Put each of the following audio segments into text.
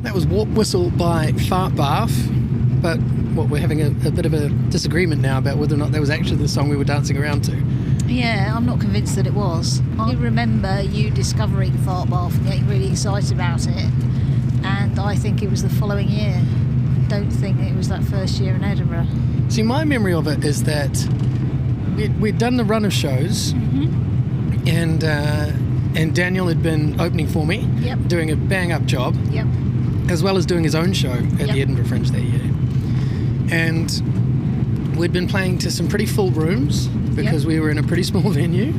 That was Warp Whistle by Fart Bath. But we're having a bit of a disagreement now about whether or not that was actually the song we were dancing around to. Yeah, I'm not convinced that it was. I remember you discovering Fart Bath and getting really excited about it, and I think it was the following year. I don't think it was that first year in Edinburgh. See, my memory of it is that we'd done the run of shows, and Daniel had been opening for me, doing a bang-up job, as well as doing his own show at the Edinburgh Fringe that year. And we'd been playing to some pretty full rooms because we were in a pretty small venue,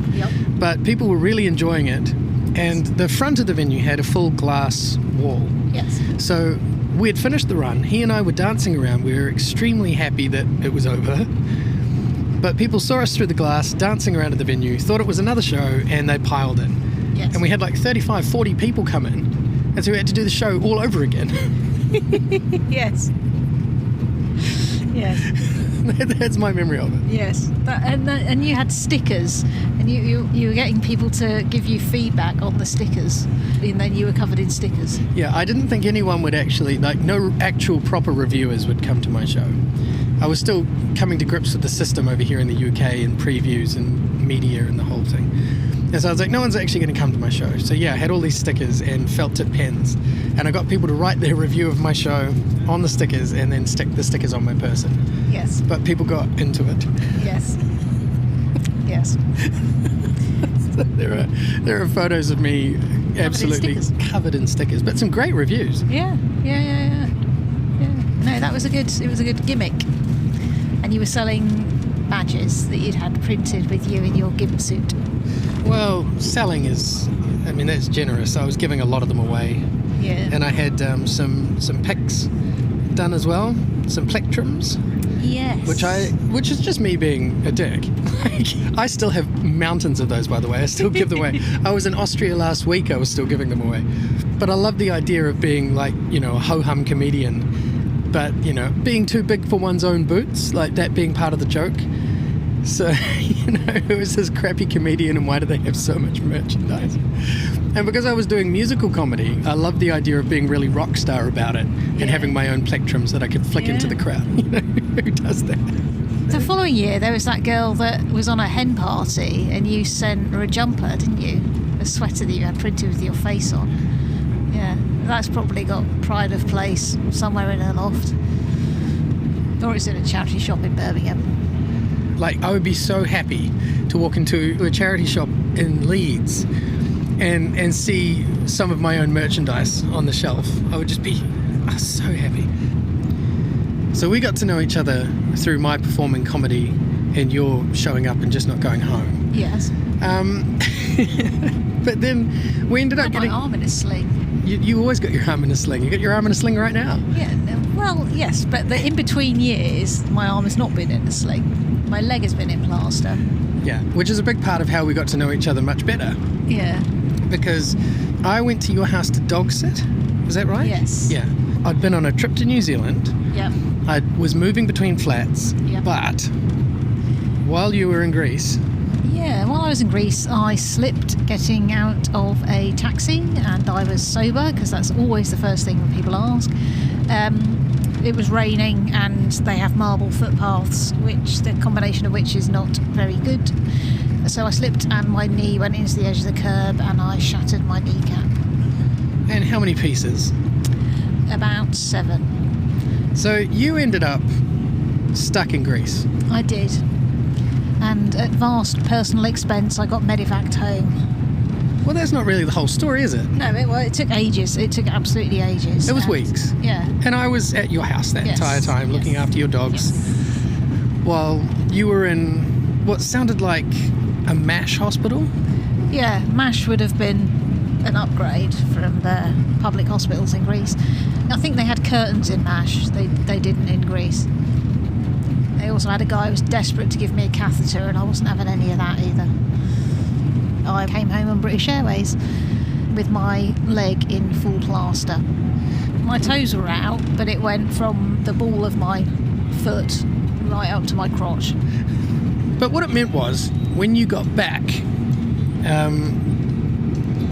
but people were really enjoying it. And the front of the venue had a full glass wall. Yes. So we had finished the run. He and I were dancing around. We were extremely happy that it was over. But people saw us through the glass, dancing around at the venue, thought it was another show, and they piled in. Yes. And we had like 35, 40 people come in. And so we had to do the show all over again. Yes. Yes. That's my memory of it. Yes. And you had stickers, and you were getting people to give you feedback on the stickers, and then you were covered in stickers. Yeah, I didn't think anyone would actually, no actual proper reviewers would come to my show. I was still coming to grips with the system over here in the UK and previews and media and the whole thing. And so I was like, no one's actually going to come to my show. So yeah, I had all these stickers and felt tip pens, and I got people to write their review of my show on the stickers and then stick the stickers on my person. Yes. But people got into it. Yes. Yes. So there are photos of me absolutely covered in stickers, but some great reviews. Yeah. No, it was a good gimmick. And you were selling badges that you'd had printed with you in your gimp suit. Well, selling that's generous. I was giving a lot of them away. Yeah. And I had some pics done as well, some plectrums. Yes. Which is just me being a dick. I still have mountains of those, by the way. I still give them away. I was in Austria last week. I was still giving them away. But I love the idea of being a ho-hum comedian, but, being too big for one's own boots, like that being part of the joke. So, who is this crappy comedian and why do they have so much merchandise? And because I was doing musical comedy, I loved the idea of being really rock star about it and having my own plectrums that I could flick into the crowd. Who does that? The following year, there was that girl that was on a hen party and you sent her a jumper, didn't you? A sweater that you had printed with your face on. Yeah, that's probably got pride of place somewhere in her loft. Or it's in a charity shop in Birmingham. I would be so happy to walk into a charity shop in Leeds and see some of my own merchandise on the shelf. I would just be so happy. So we got to know each other through my performing comedy and your showing up and just not going home. Yes. But then we ended up getting... my arm in a sling. You always got your arm in a sling. You got your arm in a sling right now. Yeah, well, yes, but the in-between years, my arm has not been in a sling. My leg has been in plaster. Yeah, which is a big part of how we got to know each other much better. Yeah. Because I went to your house to dog sit. Is that right? Yes. Yeah. I'd been on a trip to New Zealand. Yep. I was moving between flats. Yep. But while you were in Greece... Yeah, while I was in Greece, I slipped getting out of a taxi and I was sober, because that's always the first thing when people ask. It was raining and they have marble footpaths, which the combination of which is not very good. So I slipped and my knee went into the edge of the curb and I shattered my kneecap. And how many pieces? About 7. So you ended up stuck in Greece. I did. And at vast personal expense, I got medevaced home. Well, that's not really the whole story, is it? No, it took ages. It took absolutely ages. It was weeks. Yeah. And I was at your house that entire time, looking after your dogs, while you were in what sounded like a MASH hospital. Yeah, MASH would have been an upgrade from the public hospitals in Greece. I think they had curtains in MASH. They didn't in Greece. They also had a guy who was desperate to give me a catheter, and I wasn't having any of that either. I came home on British Airways with my leg in full plaster. My toes were out, but it went from the ball of my foot right up to my crotch. But what it meant was, when you got back,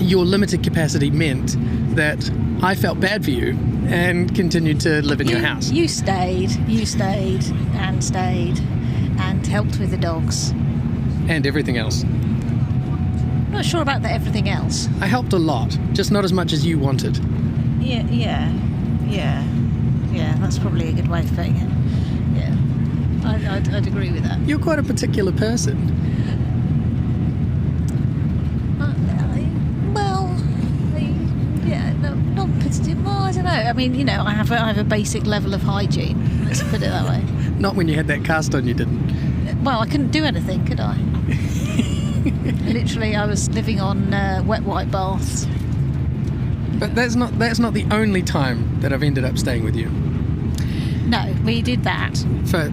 your limited capacity meant that I felt bad for you and continued to live in your house. You stayed and helped with the dogs. And everything else. Not sure about the everything else. I helped a lot, just not as much as you wanted. Yeah, that's probably a good way of putting it. Yeah, I'd agree with that. You're quite a particular person. Not particularly. Well, I don't know. I mean, I have a basic level of hygiene. Let's put it that way. Not when you had that cast on, you didn't. Well, I couldn't do anything, could I? Literally, I was living on wet white baths. But that's not the only time that I've ended up staying with you. No, we did that. For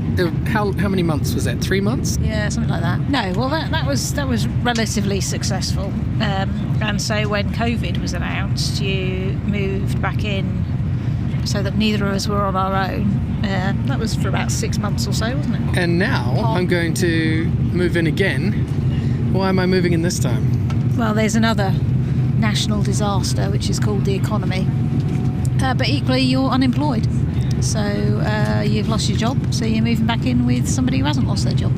how many months was that? 3 months? Yeah, something like that. No, well, that was relatively successful. And so when COVID was announced, you moved back in so that neither of us were on our own. That was for about 6 months or so, wasn't it? And now I'm going to move in again. Why am I moving in this time? Well, there's another national disaster, which is called the economy. But equally, you're unemployed. So you've lost your job, so you're moving back in with somebody who hasn't lost their job.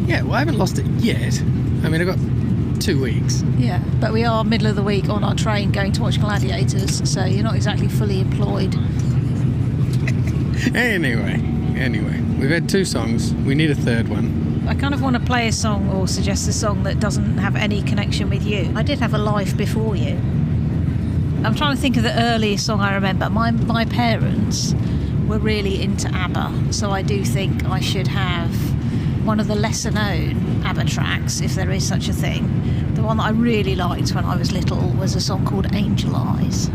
Yeah, well, I haven't lost it yet. I mean, I've got 2 weeks. Yeah, but we are middle of the week on our train going to watch Gladiators, so you're not exactly fully employed. Anyway, we've had 2 songs. We need a third one. I kind of want to play a song or suggest a song that doesn't have any connection with you. I did have a life before you. I'm trying to think of the earliest song I remember. My parents were really into ABBA, so I do think I should have one of the lesser known ABBA tracks, if there is such a thing. The one that I really liked when I was little was a song called Angel Eyes.